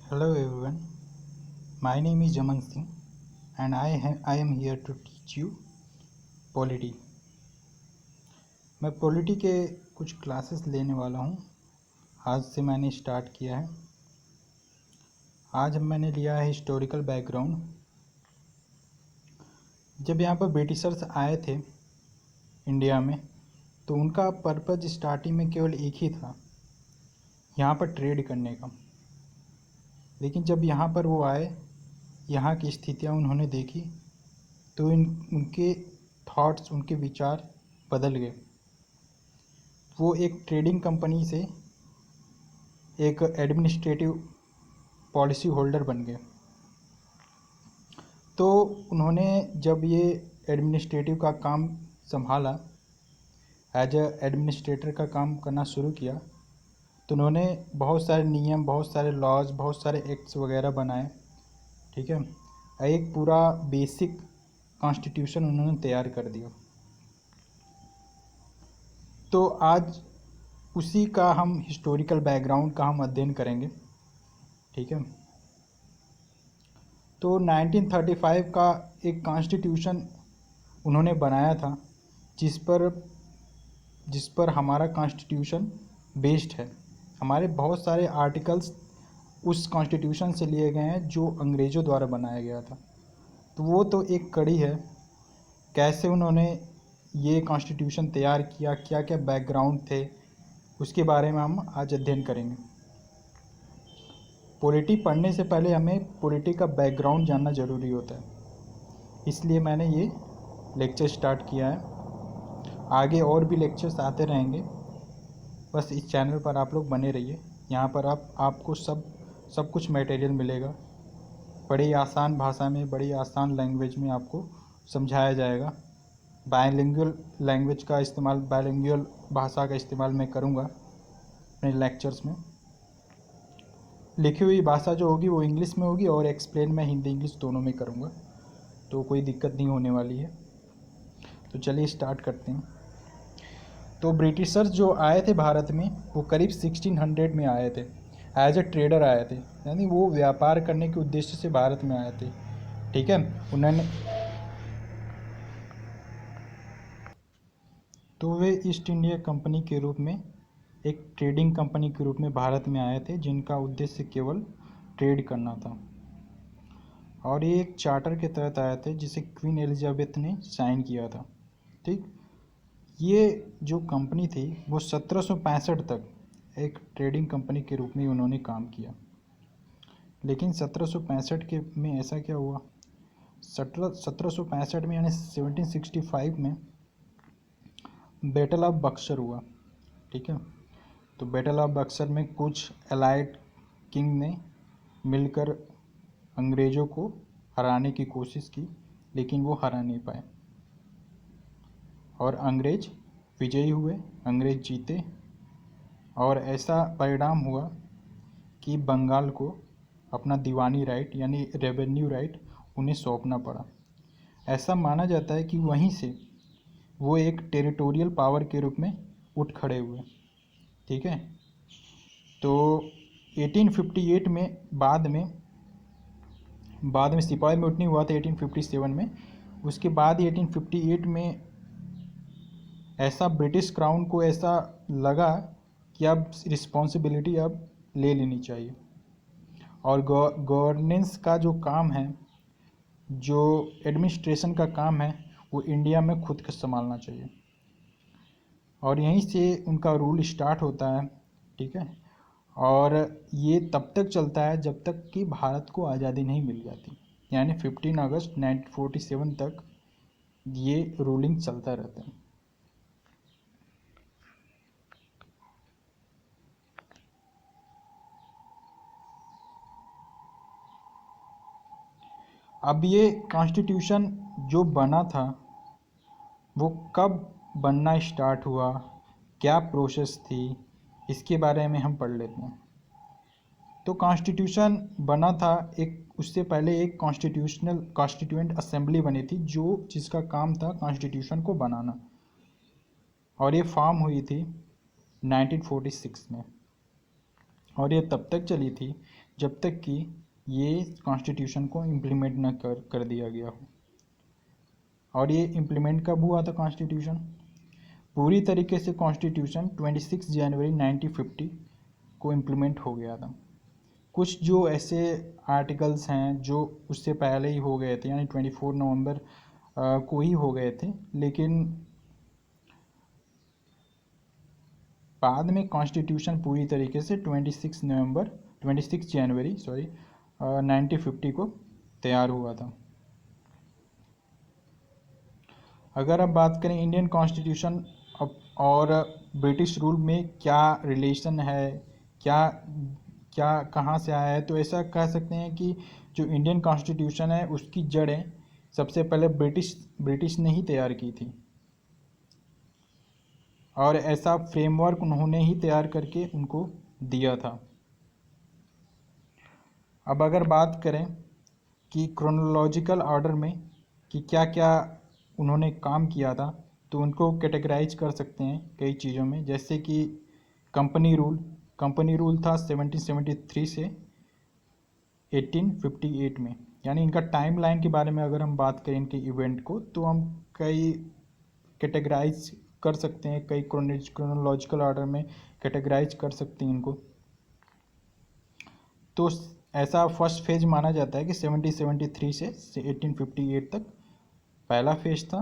Hello everyone, my name is Jaman Singh and I am here to teach you polity. मैं polity के कुछ classes लेने वाला हूँ। आज से मैंने स्टार्ट किया है। आज मैंने लिया है हिस्टोरिकल बैकग्राउंड। जब यहाँ पर ब्रिटिशर्स आए थे इंडिया में, तो उनका पर्पज़ स्टार्टिंग में केवल एक ही था, यहाँ पर ट्रेड करने का। लेकिन जब यहाँ पर वो आए, यहाँ की स्थितियाँ उन्होंने देखी, तो उनके थॉट्स, उनके विचार बदल गए। वो एक ट्रेडिंग कंपनी से एक एडमिनिस्ट्रेटिव पॉलिसी होल्डर बन गए। तो उन्होंने जब ये एडमिनिस्ट्रेटिव का काम संभाला, एज ए एडमिनिस्ट्रेटर का काम करना शुरू किया, तो उन्होंने बहुत सारे नियम, बहुत सारे लॉज, बहुत सारे एक्ट्स वगैरह बनाए। ठीक है, एक पूरा बेसिक कॉन्स्टिट्यूशन उन्होंने तैयार कर दिया। तो आज उसी का हम हिस्टोरिकल बैकग्राउंड का हम अध्ययन करेंगे। ठीक है, तो 1935 का एक कॉन्स्टिट्यूशन उन्होंने बनाया था, जिस पर हमारा कॉन्स्टिट्यूशन बेस्ड है। हमारे बहुत सारे आर्टिकल्स उस कॉन्स्टिट्यूशन से लिए गए हैं जो अंग्रेज़ों द्वारा बनाया गया था। तो वो तो एक कड़ी है, कैसे उन्होंने ये कॉन्स्टिट्यूशन तैयार किया, क्या क्या बैकग्राउंड थे, उसके बारे में हम आज अध्ययन करेंगे। पॉलिटी पढ़ने से पहले हमें पॉलिटी का बैकग्राउंड जानना ज़रूरी होता है, इसलिए मैंने ये लेक्चर स्टार्ट किया है। आगे और भी लेक्चर्स आते रहेंगे, बस इस चैनल पर आप लोग बने रहिए। यहाँ पर आपको सब कुछ मटेरियल मिलेगा, बड़ी आसान भाषा में, बड़ी आसान लैंग्वेज में आपको समझाया जाएगा। बायलिंगुअल लैंग्वेज का इस्तेमाल, बायलिंगुअल भाषा का इस्तेमाल मैं करूँगा अपने लेक्चर्स में। लिखी हुई भाषा जो होगी वो इंग्लिश में होगी, और एक्सप्लेन मैं हिंदी इंग्लिश दोनों में करूँगा, तो कोई दिक्कत नहीं होने वाली है। तो चलिए स्टार्ट करते हैं। तो ब्रिटिशर्स जो आए थे भारत में, वो करीब 1600 में आए थे। एज ए ट्रेडर आए थे, यानी वो व्यापार करने के उद्देश्य से भारत में आए थे। ठीक है, उन्होंने तो वे ईस्ट इंडिया कंपनी के रूप में, एक ट्रेडिंग कंपनी के रूप में भारत में आए थे, जिनका उद्देश्य केवल ट्रेड करना था। और ये एक चार्टर के तहत आए थे, जिसे क्वीन एलिजाबेथ ने साइन किया था। ठीक, ये जो कंपनी थी वो 1765 तक एक ट्रेडिंग कंपनी के रूप में उन्होंने काम किया। लेकिन 1765 के में ऐसा क्या हुआ, 1765 में यानी 1765 में बैटल ऑफ बक्सर हुआ। ठीक है, तो बैटल ऑफ बक्सर में कुछ एलाइड किंग ने मिलकर अंग्रेज़ों को हराने की कोशिश की, लेकिन वो हरा नहीं पाए और अंग्रेज़ विजयी हुए, अंग्रेज़ जीते। और ऐसा परिणाम हुआ कि बंगाल को अपना दीवानी राइट यानी रेवेन्यू राइट उन्हें सौंपना पड़ा। ऐसा माना जाता है कि वहीं से वो एक टेरिटोरियल पावर के रूप में उठ खड़े हुए। ठीक है, तो 1858 में बाद में सिपाही में उठनी हुआ था 1857 में। उसके बाद 1858 में ऐसा ब्रिटिश क्राउन को ऐसा लगा कि अब रिस्पॉन्सिबिलिटी अब ले लेनी चाहिए, और गवर्नेंस का जो काम है, जो एडमिनिस्ट्रेशन का काम है, वो इंडिया में खुद का संभालना चाहिए। और यहीं से उनका रूल स्टार्ट होता है। ठीक है, और ये तब तक चलता है जब तक कि भारत को आज़ादी नहीं मिल जाती, यानी 15 अगस्त 1947 तक ये रूलिंग चलता रहता है। अब ये कॉन्स्टिट्यूशन जो बना था वो कब बनना स्टार्ट हुआ, क्या प्रोसेस थी, इसके बारे में हम पढ़ लेते हैं। तो कॉन्स्टिट्यूशन बना था, एक उससे पहले एक कॉन्स्टिट्यूएंट असेंबली बनी थी, जिसका काम था कॉन्स्टिट्यूशन को बनाना, और ये फॉर्म हुई थी 1946 में। और ये तब तक चली थी जब तक कि ये कॉन्स्टिट्यूशन को इम्प्लीमेंट न कर दिया गया हो। और ये इम्प्लीमेंट कब हुआ था कॉन्स्टिट्यूशन? पूरी तरीके से कॉन्स्टिट्यूशन 26 जनवरी 1950 को इम्प्लीमेंट हो गया था। कुछ जो ऐसे आर्टिकल्स हैं जो उससे पहले ही हो गए थे, यानी 24 नवंबर को ही हो गए थे, लेकिन बाद में कॉन्स्टिट्यूशन पूरी तरीके से 26 जनवरी 1950 को तैयार हुआ था। अगर अब बात करें इंडियन कॉन्स्टिट्यूशन और ब्रिटिश रूल में क्या रिलेशन है, क्या क्या कहाँ से आया है, तो ऐसा कह सकते हैं कि जो इंडियन कॉन्स्टिट्यूशन है उसकी जड़ें सबसे पहले ब्रिटिश ने ही तैयार की थी, और ऐसा फ्रेमवर्क उन्होंने ही तैयार करके उनको दिया था। अब अगर बात करें कि क्रोनोलॉजिकल ऑर्डर में कि क्या क्या उन्होंने काम किया था, तो उनको कैटेगराइज कर सकते हैं कई चीज़ों में, जैसे कि कंपनी रूल था 1773 से 1858 में। यानी इनका टाइमलाइन के बारे में अगर हम बात करें इनके इवेंट को, तो हम कई कैटेगराइज कर सकते हैं, कई क्रोनोलॉजिकल ऑर्डर में कैटेगराइज कर सकते हैं इनको। तो ऐसा फर्स्ट फेज माना जाता है कि 1773 से 1858 तक पहला फेज था।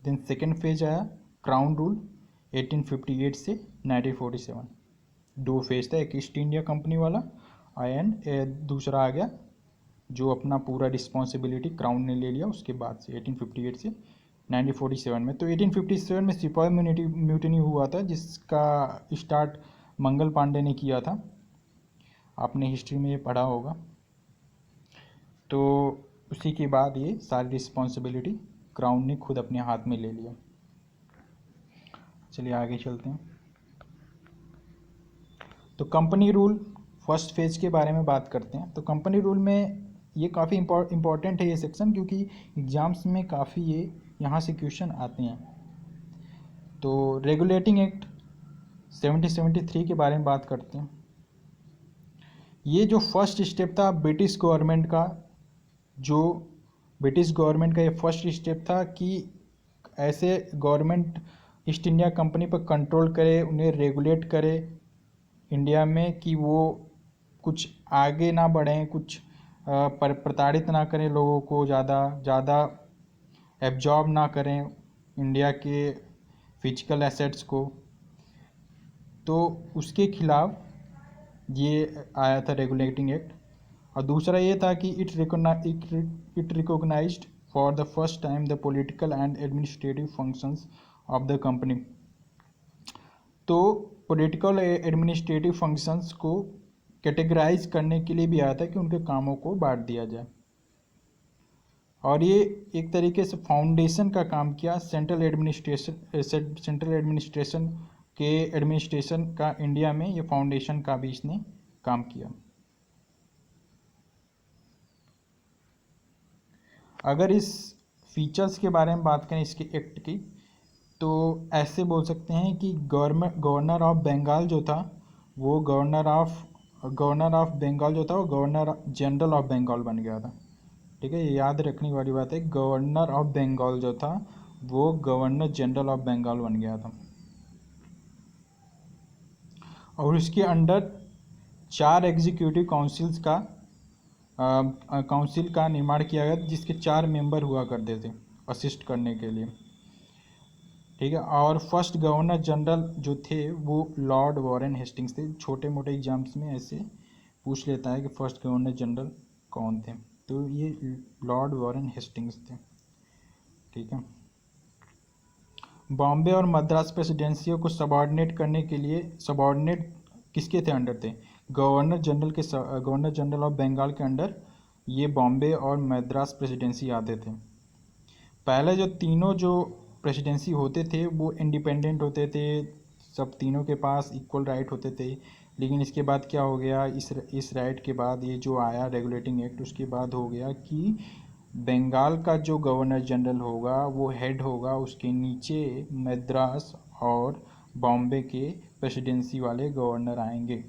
देन सेकेंड फेज आया क्राउन रूल 1858 से 1947। दो फेज था, एक ईस्ट इंडिया कंपनी वाला एंड दूसरा आ गया जो अपना पूरा रिस्पॉन्सिबिलिटी क्राउन ने ले लिया उसके बाद से 1858 से 1947 में। तो 1857 में सिपाही म्यूटिनी हुआ था, जिसका स्टार्ट मंगल पांडे ने किया था। आपने हिस्ट्री में ये पढ़ा होगा। तो उसी के बाद ये सारी रिस्पॉन्सिबिलिटी क्राउन ने खुद अपने हाथ में ले लिया। चलिए आगे चलते हैं। तो कंपनी रूल फर्स्ट फेज के बारे में बात करते हैं। तो कंपनी रूल में ये काफ़ी इम्पॉर्टेंट है ये सेक्शन, क्योंकि एग्ज़ाम्स में काफ़ी ये यहाँ से क्वेश्चन आते हैं। तो रेगुलेटिंग एक्ट 1773 के बारे में बात करते हैं। ये जो फर्स्ट स्टेप था ब्रिटिश गवर्नमेंट का ये फर्स्ट स्टेप था कि ऐसे गवर्नमेंट ईस्ट इंडिया कंपनी पर कंट्रोल करे, उन्हें रेगुलेट करे इंडिया में, कि वो कुछ आगे ना बढ़ें, कुछ प्रताड़ित ना करें लोगों को, ज़्यादा एब्जॉर्ब ना करें इंडिया के फिजिकल एसेट्स को। तो उसके खिलाफ ये आया था रेगुलेटिंग एक्ट। और दूसरा ये था कि it recognised for the first time the political and administrative functions of the company. तो पॉलिटिकल एडमिनिस्ट्रेटिव फंक्शंस को कैटेगराइज करने के लिए भी आया था कि उनके कामों को बांट दिया जाए। और ये एक तरीके से फाउंडेशन का काम किया सेंट्रल एडमिनिस्ट्रेशन के एडमिनिस्ट्रेशन का इंडिया में, ये फाउंडेशन का भी इसने काम किया। अगर इस फीचर्स के बारे में बात करें इसके एक्ट की, तो ऐसे बोल सकते हैं कि गवर्नर ऑफ बंगाल जो था वो गवर्नर ऑफ बंगाल जो था वो गवर्नर जनरल ऑफ बंगाल बन गया था। ठीक है, ये याद रखने वाली बात है। गवर्नर ऑफ बंगाल जो था वो गवर्नर जनरल ऑफ बंगाल बन गया था। और उसके अंडर 4 एग्जीक्यूटिव काउंसिल का निर्माण किया गया, जिसके 4 मेंबर हुआ करते थे असिस्ट करने के लिए। ठीक है, और फर्स्ट गवर्नर जनरल जो थे वो लॉर्ड वॉरेन हेस्टिंग्स थे। छोटे मोटे एग्जाम्स में ऐसे पूछ लेता है कि फर्स्ट गवर्नर जनरल कौन थे, तो ये लॉर्ड वॉरेन हेस्टिंग्स थे। ठीक है, बॉम्बे और मद्रास प्रेसिडेंसियों को सबॉर्डिनेट करने के लिए, सबॉर्डिनेट किसके थे अंडर थे? गवर्नर जनरल ऑफ बंगाल के अंडर ये बॉम्बे और मद्रास प्रेसिडेंसी आते थे। पहले जो तीनों जो प्रेसिडेंसी होते थे वो इंडिपेंडेंट होते थे, सब तीनों के पास इक्वल राइट होते थे। लेकिन इसके बाद क्या हो गया, इस राइट के बाद ये जो आया रेगुलेटिंग एक्ट, उसके बाद हो गया कि बंगाल का जो गवर्नर जनरल होगा वो हेड होगा, उसके नीचे मद्रास और बॉम्बे के प्रेसिडेंसी वाले गवर्नर आएंगे।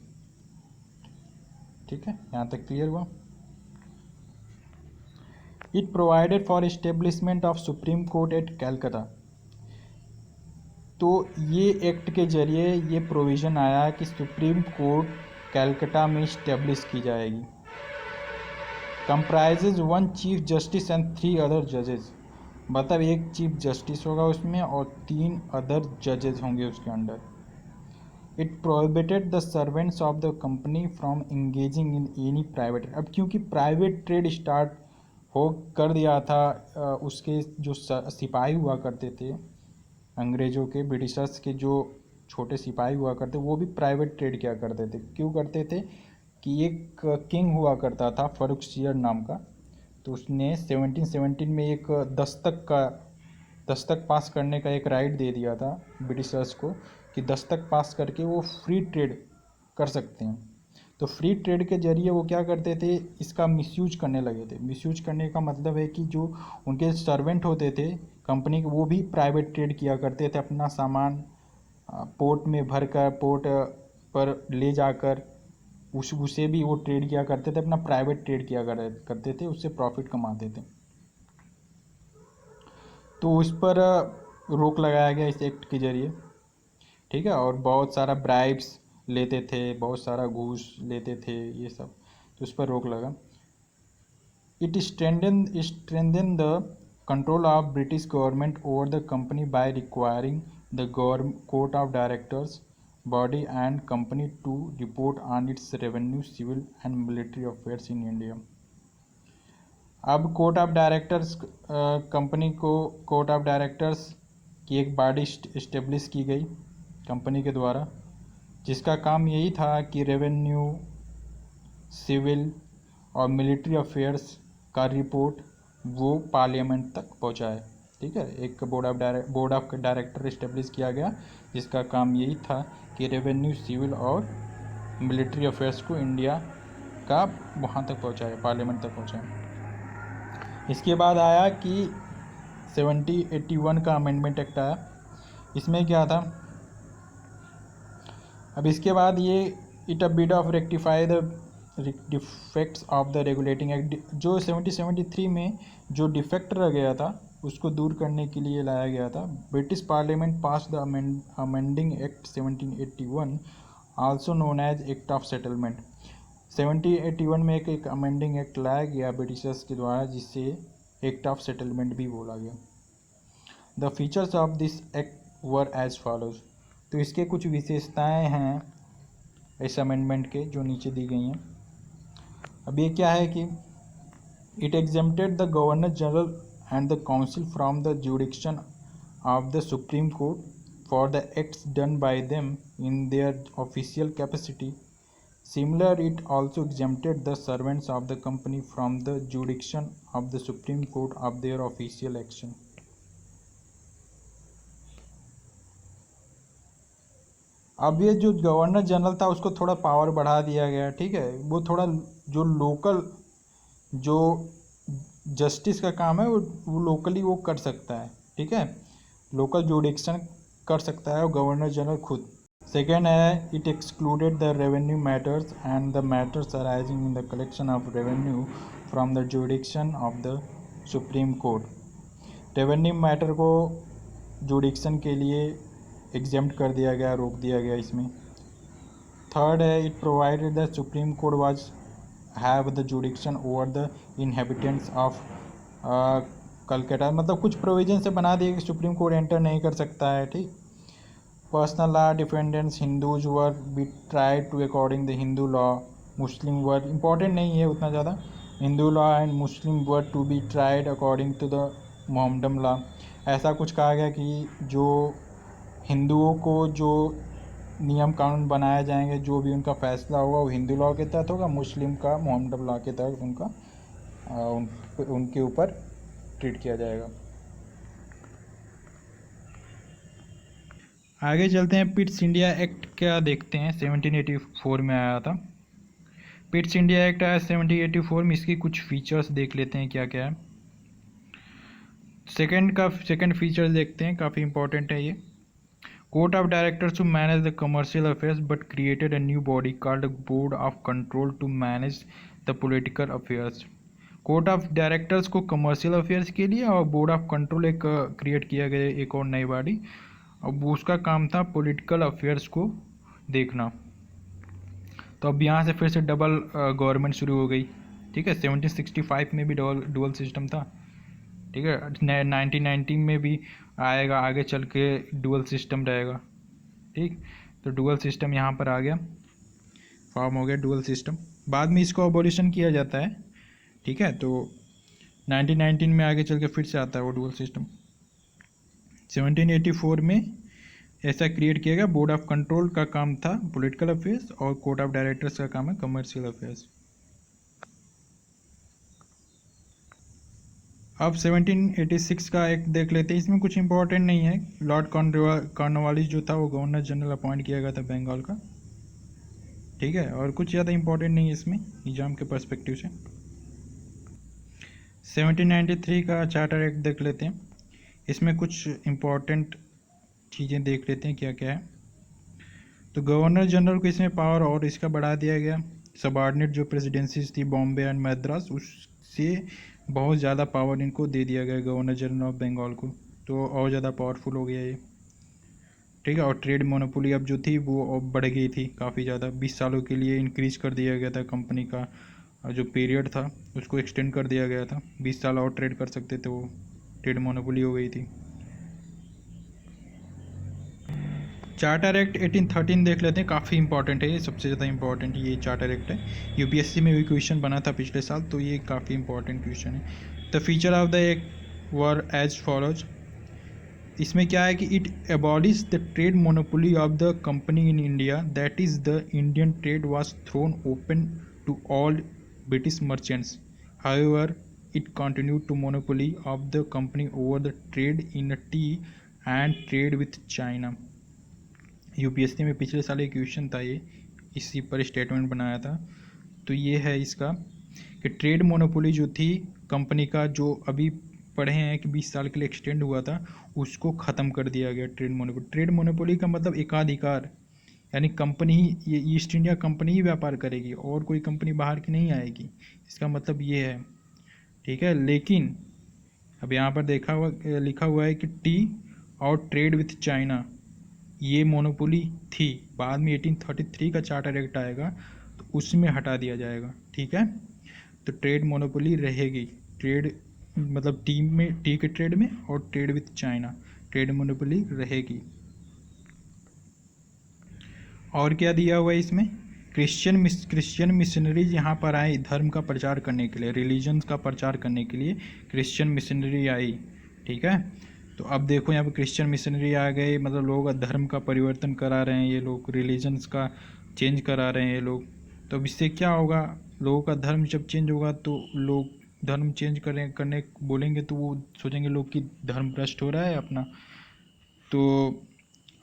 ठीक है, यहाँ तक क्लियर हुआ। It provided for establishment of supreme court at Calcutta. तो ये एक्ट के जरिए ये प्रोविज़न आया कि सुप्रीम कोर्ट कैलकाटा में इस्टेब्लिश की जाएगी। Comprises 1 chief justice and 3 other जजेस, मतलब एक चीफ जस्टिस होगा उसमें और 3 अदर जजेस होंगे उसके under. It prohibited the servants of the company from engaging in any private. अब क्योंकि प्राइवेट ट्रेड स्टार्ट हो कर दिया था, उसके जो सिपाही हुआ करते थे अंग्रेज़ों के, ब्रिटिशर्स के जो छोटे सिपाही हुआ करते, वो भी प्राइवेट ट्रेड क्या करते थे। क्यों करते थे कि एक किंग हुआ करता था फर्रुखसियर नाम का, तो उसने 1717 में एक दस्तक पास करने का एक राइट दे दिया था ब्रिटिशर्स को कि दस्तक पास करके वो फ्री ट्रेड कर सकते हैं। तो फ्री ट्रेड के जरिए वो क्या करते थे, इसका मिसयूज करने लगे थे। मिसयूज करने का मतलब है कि जो उनके सर्वेंट होते थे कंपनी के, वो भी प्राइवेट ट्रेड किया करते थे। अपना सामान पोर्ट में भर कर पोर्ट पर ले जाकर उसे भी वो ट्रेड किया करते थे, अपना प्राइवेट ट्रेड किया करते थे, उससे प्रॉफिट कमाते थे। तो उस पर रोक लगाया गया इस एक्ट के जरिए, ठीक है। और बहुत सारा ब्राइब्स लेते थे, बहुत सारा घूस लेते थे, ये सब, तो उस पर रोक लगा। It strengthen the control of British government over the company by requiring the court of directors body and company to report on its revenue, civil and military affairs in India. अब कोर्ट ऑफ डायरेक्टर्स कंपनी को court of directors की एक body establish की गई company के द्वारा, जिसका काम यही था कि रेवेन्यू, सिविल और मिलिट्री अफेयर्स का रिपोर्ट वो पार्लियामेंट तक पहुंचाए, ठीक है। एक बोर्ड ऑफ डायरेक्टर इस्टेब्लिश किया गया जिसका काम यही था कि रेवेन्यू, सिविल और मिलिट्री अफेयर्स को इंडिया का वहाँ तक पहुंचाए, पार्लियामेंट तक पहुंचाए। इसके बाद आया कि 1781 का अमेंडमेंट एक्ट आया। इसमें क्या था, अब इसके बाद ये it a bid of rectify the defects of the regulating act. जो 1773 में जो डिफेक्ट रह गया था उसको दूर करने के लिए लाया गया था। British parliament pass the amending act 1781, also known as act of settlement. 1781 में एक अमेंडिंग एक्ट लाया गया ब्रिटिशर्स के द्वारा, जिससे एक्ट ऑफ सेटलमेंट भी बोला गया। The features of this act were as follows. तो इसके कुछ विशेषताएं हैं इस अमेंडमेंट के जो नीचे दी गई हैं। अब ये क्या है कि it exempted the governor general and the council from the जुडिक्शन of the supreme court for the acts done by them in their official capacity. Similar, it also exempted the servants of the company from the jurisdiction of the Supreme Court of their official action. अब ये जो governor general था उसको थोड़ा power बढ़ा दिया गया, ठीक है। वो थोड़ा जो लोकल जो जस्टिस का काम है वो लोकली वो कर सकता है, ठीक है। लोकल जुडिक्शन कर सकता है वो गवर्नर जनरल खुद। सेकेंड है, it excluded the revenue matters and the matters arising in the collection of revenue from the जुडिक्शन of the supreme court. Revenue matter को जुडिक्शन के लिए एग्जेम्प्ट कर दिया गया, रोक दिया गया इसमें। थर्ड है, it provided the supreme court was have the जुडिक्शन over the inhabitants of Calcutta. मतलब कुछ प्रोविजन से बना दिया कि सुप्रीम कोर्ट एंटर नहीं कर सकता है, ठीक। Personal law defendants Hindus were be tried to according the Hindu law. Muslim were important नहीं है उतना ज़्यादा। Hindu law and Muslim were to be tried according to the Mohammedan law. ऐसा कुछ कहा गया कि जो हिंदुओं को जो नियम कानून बनाए जाएंगे, जो भी उनका फैसला होगा वो हिंदू लॉ के तहत होगा, मुस्लिम का मोहम्मदन लॉ के तहत उनके ऊपर ट्रीट किया जाएगा। आगे चलते हैं, पिट्स इंडिया एक्ट क्या देखते हैं। 1784 में आया था पिट्स इंडिया एक्ट आया 1784 में। इसकी कुछ फीचर्स देख लेते हैं क्या क्या है। सेकंड फीचर देखते हैं, काफ़ी इंपॉर्टेंट है ये। Court of Directors to manage the commercial affairs but created a new body called a Board of Control to manage the political affairs. Court of directors को कमर्शियल अफेयर्स के लिए और board of control एक create किया गया एक और नई बॉडी। अब उसका काम था पॉलिटिकल अफेयर्स को देखना। तो अब यहाँ से फिर से डबल गवर्नमेंट शुरू हो गई। ठीक है, 1765 में भी डुअल सिस्टम था। ठीक है, 1990 में भी आएगा, आगे चल के डुअल सिस्टम रहेगा। ठीक, तो डुअल सिस्टम यहाँ पर आ गया, फॉर्म हो गया डुअल सिस्टम। बाद में इसको अबॉलिशन किया जाता है। ठीक है, तो 1919 में आगे चल के फिर से आता है वो डुअल सिस्टम। 1784 में ऐसा क्रिएट किया गया। बोर्ड ऑफ कंट्रोल का काम था पॉलिटिकल अफेयर्स और कोर्ट ऑफ डायरेक्टर्स का काम है कमर्शियल अफेयर्स। अब 1786 का एक देख लेते हैं। इसमें कुछ इंपॉर्टेंट नहीं है। लॉर्ड कॉर्नवालिस जो था वो गवर्नर जनरल अपॉइंट किया गया था बंगाल का। ठीक है, और कुछ ज़्यादा इंपॉर्टेंट नहीं है इसमें एग्जाम के पर्सपेक्टिव से। 1793 का चार्टर एक्ट देख लेते हैं। इसमें कुछ इम्पॉर्टेंट चीज़ें देख लेते हैं क्या क्या है। तो गवर्नर जनरल को इसमें पावर और इसका बढ़ा दिया गया। सबऑर्डिनेट जो प्रेसिडेंसीज थी बॉम्बे एंड मद्रास, उससे बहुत ज़्यादा पावर इनको दे दिया गया गवर्नर जनरल ऑफ बंगाल को। तो और ज़्यादा पावरफुल हो गया ये। ठीक है, और ट्रेड मोनोपोली अब जो थी वो अब बढ़ गई थी काफ़ी ज़्यादा। 20 सालों के लिए इंक्रीज कर दिया गया था कंपनी का जो पीरियड था उसको एक्सटेंड कर दिया गया था। 20 साल और ट्रेड कर सकते थे वो। ट्रेड मोनोपोली हो गई थी। चार्टर एक्ट 1813 देख लेते हैं। काफ़ी इंपॉर्टेंट है ये, सबसे ज़्यादा इंपॉर्टेंट ये चार्टर एक्ट है। यूपीएससी में भी क्वेश्चन बना था पिछले साल, तो ये काफ़ी इंपॉर्टेंट क्वेश्चन है। The feature of the act were as follows. इसमें क्या है कि it abolish the trade monopoly of the company in India, that is the Indian trade was thrown open to all British merchants. However it continued to monopoly of the company over the trade in tea and trade with China. UPSC में पिछले साल एक question था ये, इसी पर statement बनाया था। तो ये है इसका कि ट्रेड मोनोपोली जो थी कंपनी का, जो अभी पढ़े हैं कि 20 साल के लिए एक्सटेंड हुआ था, उसको ख़त्म कर दिया गया ट्रेड मोनोपोली। ट्रेड मोनोपोली का मतलब एकाधिकार, यानी कंपनी ही, ये ईस्ट इंडिया कंपनी ही व्यापार करेगी और कोई कंपनी बाहर की नहीं आएगी, इसका मतलब ये है। ठीक है, लेकिन अब यहाँ पर लिखा हुआ है कि टी और ट्रेड विथ चाइना ये मोनोपोली थी। बाद में 1833 का चार्टर एक्ट आएगा तो उसमें हटा दिया जाएगा। ठीक है, तो ट्रेड मोनोपोली रहेगी। ट्रेड मतलब टी के ट्रेड में और trade with China trade monopoly रहेगी। और क्या दिया हुआ है इसमें? क्रिश्चियन मिशनरीज यहाँ पर आए धर्म का प्रचार करने के लिए, रिलीजन्स का प्रचार करने के लिए क्रिश्चियन मिशनरी आई। ठीक है, तो अब देखो यहाँ पे क्रिश्चियन मिशनरी आ गए, मतलब लोगों का धर्म का परिवर्तन करा रहे हैं ये लोग, रिलीजन्स का चेंज करा रहे हैं ये लोग। तो अब इससे क्या होगा, लोगों का धर्म जब चेंज होगा तो लोग धर्म चेंज करने बोलेंगे तो वो सोचेंगे लोग कि धर्म भ्रष्ट हो रहा है अपना। तो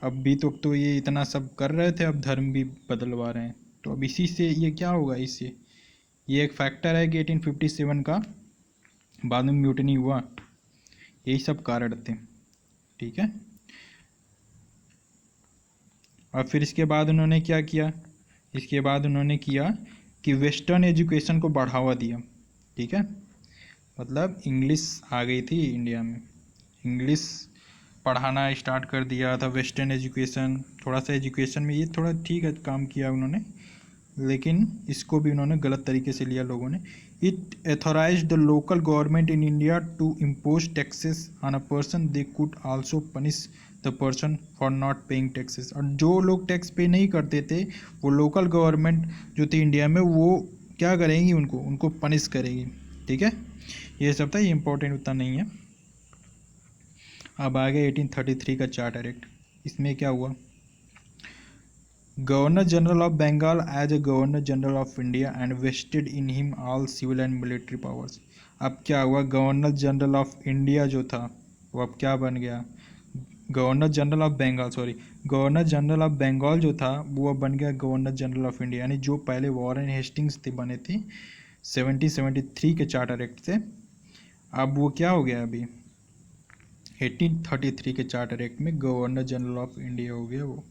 अभी तो ये इतना सब कर रहे थे, अब धर्म भी बदलवा रहे हैं। तो अब इसी से ये क्या होगा, इससे ये एक फैक्टर है कि 1857 का बाद में म्यूटनी हुआ, यही सब कारण थे। ठीक है, और फिर इसके बाद उन्होंने क्या किया, इसके बाद उन्होंने किया कि वेस्टर्न एजुकेशन को बढ़ावा दिया। ठीक है, मतलब इंग्लिश आ गई थी इंडिया में, इंग्लिश पढ़ाना स्टार्ट कर दिया था। वेस्टर्न एजुकेशन, थोड़ा सा एजुकेशन में ये थोड़ा ठीक है काम किया उन्होंने, लेकिन इसको भी उन्होंने गलत तरीके से लिया लोगों ने। It authorise the local government in India to impose taxes on a person, they could also punish the person for not paying taxes. और जो लोग टैक्स पे नहीं करते थे, वो लोकल गवर्नमेंट जो थी इंडिया में, वो क्या करेंगी, उनको पनिश करेगी। ठीक है, ये सब था, ये इंपॉर्टेंट उतना नहीं है। अब आ गया 1833 का चार्टर एक्ट। इसमें क्या हुआ, governor general of Bengal as a governor general of India and vested in him all civil and military powers. अब क्या हुआ, गवर्नर जनरल ऑफ इंडिया जो था वो अब क्या बन गया, governor general of Bengal, governor general of Bengal जो था वो अब बन गया गवर्नर जनरल ऑफ इंडिया। यानी जो पहले वॉरेन हेस्टिंग्स थे बने थे 1773 के चार्टर एक्ट से, अब वो क्या हो गया, अभी 1833 के चार्टर एक्ट में गवर्नर जनरल ऑफ इंडिया हो गया वो।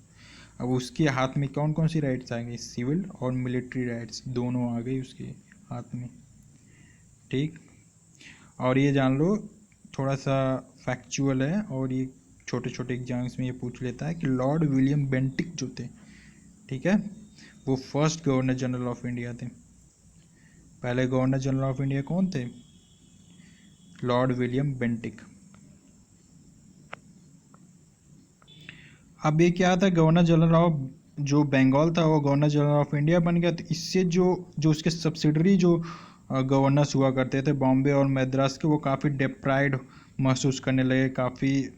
अब उसके हाथ में कौन कौन सी राइट्स आ गई, सिविल और मिलिट्री राइट्स दोनों आ गई उसके हाथ में, ठीक। और ये जान लो, थोड़ा सा फैक्चुअल है और ये छोटे छोटे एग्जाम्स में ये पूछ लेता है कि लॉर्ड विलियम बेंटिक जो थे, ठीक है, वो first governor general of India थे। पहले गवर्नर जनरल ऑफ इंडिया कौन थे, लॉर्ड विलियम बेंटिक। अब ये क्या था, गवर्नर जनरल ऑफ जो बंगाल था वो गवर्नर जनरल ऑफ इंडिया बन गया। तो इससे जो जो उसके सब्सिडरी जो गवर्नर्स हुआ करते थे बॉम्बे और मद्रास के, वो काफ़ी डिप्राइड महसूस करने लगे, काफ़ी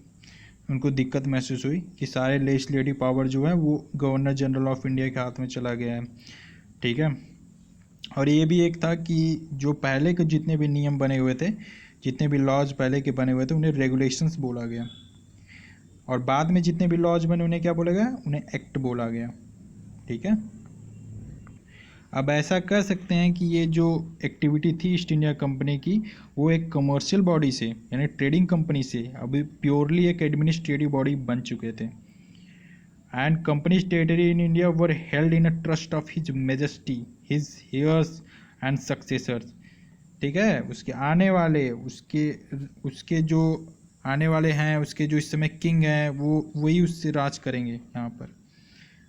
उनको दिक्कत महसूस हुई कि सारे लेजिस्लेटिव पावर जो है वो गवर्नर जनरल ऑफ इंडिया के हाथ में चला गया है, ठीक है। और ये भी एक था कि जो पहले के जितने भी नियम बने हुए थे, जितने भी लॉज पहले के बने हुए थे, उन्हें रेगुलेशंस बोला गया, और बाद में जितने भी लॉज बने उन्हें क्या बोला गया, उन्हें एक्ट बोला गया, ठीक है। अब ऐसा कह सकते हैं कि ये जो एक्टिविटी थी ईस्ट इंडिया कंपनी की, वो एक कमर्शियल बॉडी से यानी ट्रेडिंग कंपनी से अभी प्योरली एक एडमिनिस्ट्रेटिव बॉडी बन चुके थे। And companies territory in India were held in a trust of his majesty, his hairs and successors, ठीक है। उसके आने वाले उसके जो आने वाले हैं, उसके जो इस समय किंग हैं, वो वही उससे राज करेंगे यहाँ पर,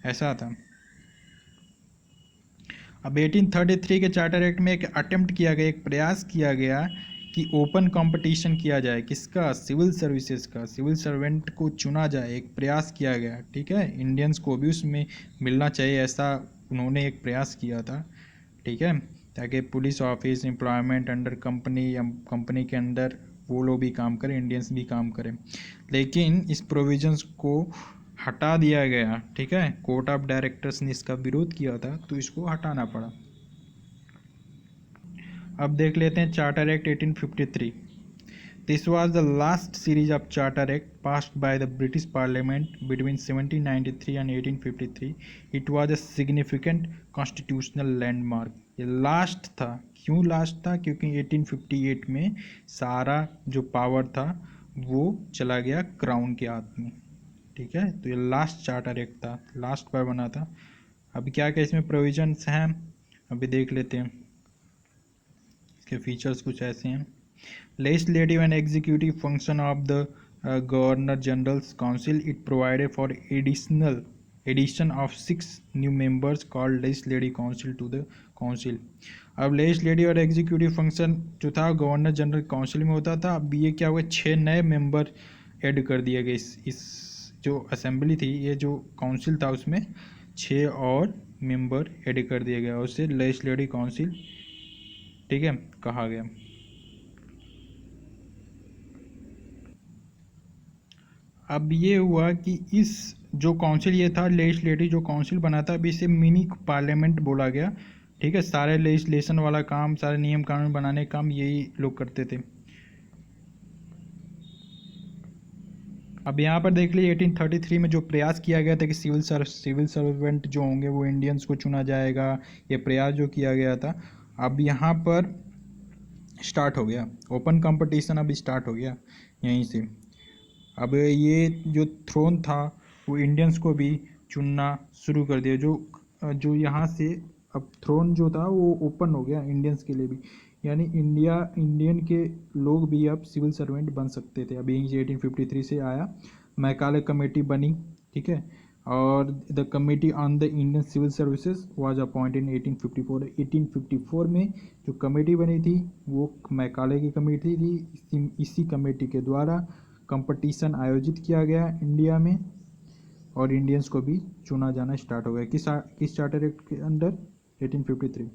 ऐसा था। अब 1833 के चार्टर एक्ट में एक अटेम्प्ट किया गया, एक प्रयास किया गया कि ओपन कंपटीशन किया जाए, किसका, सिविल सर्विसेज का, सिविल सर्वेंट को चुना जाए, एक प्रयास किया गया, ठीक है। इंडियंस को भी उसमें मिलना चाहिए, ऐसा उन्होंने एक प्रयास किया था, ठीक है, ताकि police office employment under company या कंपनी के अंदर वो लोग भी काम करें, इंडियंस भी काम करें। लेकिन इस प्रोविजंस को हटा दिया गया, ठीक है। कोर्ट ऑफ डायरेक्टर्स ने इसका विरोध किया था, तो इसको हटाना पड़ा। अब देख लेते हैं charter act 1853। This was the last series of charter act passed by the British parliament between 1793 and 1853। It was a significant constitutional landmark. ये लास्ट था, क्यों लास्ट था, क्योंकि 1858 में सारा जो पावर था वो चला गया क्राउन के हाथ में, ठीक है। तो ये लास्ट चार्टर एक्ट था, लास्ट बार बना था। अभी क्या क्या इसमें प्रोविजंस हैं, अभी देख लेते हैं। इसके फीचर्स कुछ ऐसे हैं। Legislative and executive function of the governor general's council, it provided for addition of 6 new members called legislative council to the council. अब लेजिस्लेटिव और एग्जीक्यूटिव फंक्शन जो था गवर्नर जनरल काउंसिल में होता था। अब ये क्या हुआ, 6 नए मेंबर ऐड कर दिए गए इस जो असेंबली थी, ये जो काउंसिल था उसमें 6 और मेंबर ऐड कर दिया गया, उसे लेजिस्लेटिव काउंसिल, ठीक है, कहा गया। अब ये हुआ कि इस जो काउंसिल ये था लेजिस्लेटिव जो काउंसिल बना था, अब इसे मिनी पार्लियामेंट बोला गया, ठीक है। सारे लेजिस्लेशन वाला काम, सारे नियम कानून बनाने का काम यही लोग करते थे। अब यहाँ पर देख लीजिए 1833 में जो प्रयास किया गया था कि सिविल सर्वेंट जो होंगे वो इंडियंस को चुना जाएगा, ये प्रयास जो किया गया था, अब यहाँ पर स्टार्ट हो गया ओपन कंपटीशन, अब स्टार्ट हो गया यहीं से। अब ये जो थ्रोन था वो इंडियंस को भी चुनना शुरू कर दिया, जो यहाँ से अब थ्रोन जो था वो ओपन हो गया इंडियंस के लिए भी, यानी इंडियन के लोग भी अब सिविल सर्वेंट बन सकते थे। अभी 1853 से आया, मैकाले कमेटी बनी, ठीक है। और the committee on the Indian civil services was appointed in 1854। 1854 में जो कमेटी बनी थी वो मैकाले की कमेटी थी। इसी कमेटी के द्वारा कंपटीशन आयोजित किया गया इंडिया में और इंडियंस को भी चुना जाना स्टार्ट हो गया। किस चार्टर एक्ट के अंडर, 1853।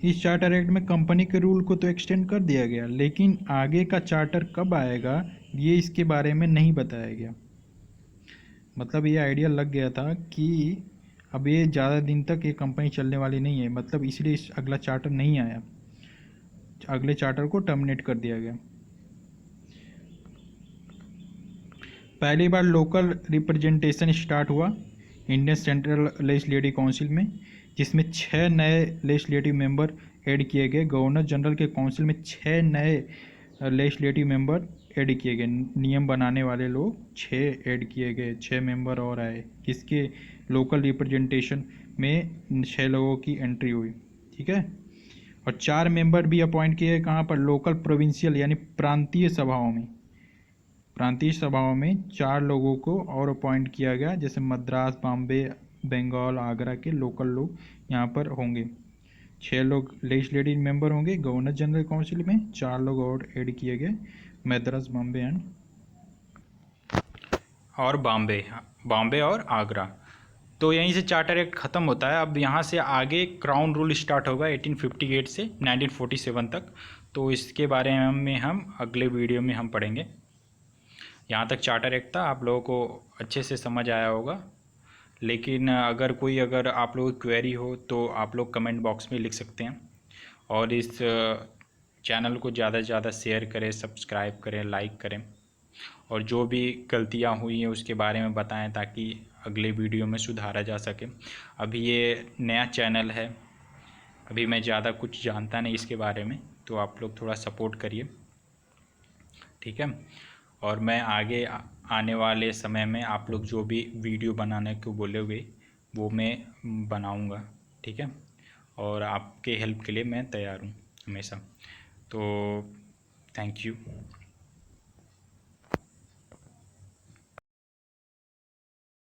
इस चार्टर एक्ट में कंपनी के रूल को तो एक्सटेंड कर दिया गया, लेकिन आगे का चार्टर कब आएगा ये इसके बारे में नहीं बताया गया। मतलब ये आइडिया लग गया था कि अब ये ज़्यादा दिन तक ये कंपनी चलने वाली नहीं है, मतलब इसलिए अगला चार्टर नहीं आया, अगले चार्टर को टर्मिनेट कर दिया गया। पहली बार लोकल रिप्रेजेंटेशन स्टार्ट हुआ इंडियन सेंट्रल लेजिस्लेटिव काउंसिल में, जिसमें 6 नए लेजिस्लेटिव मेंबर ऐड किए गए। गवर्नर जनरल के काउंसिल में 6 नए लेजिस्लेटिव मेंबर ऐड किए गए। नियम बनाने वाले लोग 6 ऐड किए गए, 6 मेंबर और आए। किसके? लोकल रिप्रेजेंटेशन में 6 लोगों की एंट्री हुई, ठीक है। और 4 मेंबर भी अपॉइंट किए गए। कहाँ पर? लोकल प्रोविंशियल यानी प्रांतीय सभाओं में। प्रांतीय सभाओं में 4 लोगों को और अपॉइंट किया गया, जैसे मद्रास, बॉम्बे, बंगाल, आगरा के लोकल लोग यहाँ पर होंगे। 6 लोग लेजिस्लेटिव मेंबर होंगे गवर्नर जनरल काउंसिल में, 4 लोग और ऐड किए गए मद्रास, बॉम्बे एंड और बॉम्बे और आगरा। तो यहीं से चार्टर एक्ट ख़त्म होता है। अब यहाँ से आगे क्राउन रूल स्टार्ट होगा 1858 से 1947 तक। तो इसके बारे में हम अगले वीडियो में हम पढ़ेंगे। यहाँ तक चार्टर एक्ट था, आप लोगों को अच्छे से समझ आया होगा। लेकिन अगर आप लोगों की क्वेरी हो तो आप लोग कमेंट बॉक्स में लिख सकते हैं। और इस चैनल को ज़्यादा से ज़्यादा शेयर करें, सब्सक्राइब करें, लाइक करें। और जो भी गलतियाँ हुई हैं उसके बारे में बताएं, ताकि अगले वीडियो में सुधारा जा सके। अभी ये नया चैनल है, अभी मैं ज़्यादा कुछ जानता नहीं इसके बारे में, तो आप लोग थोड़ा सपोर्ट करिए, ठीक है। और मैं आगे आने वाले समय में आप लोग जो भी वीडियो बनाने को बोलोगे वो मैं बनाऊंगा, ठीक है। और आपके हेल्प के लिए मैं तैयार हूँ हमेशा। तो थैंक यू।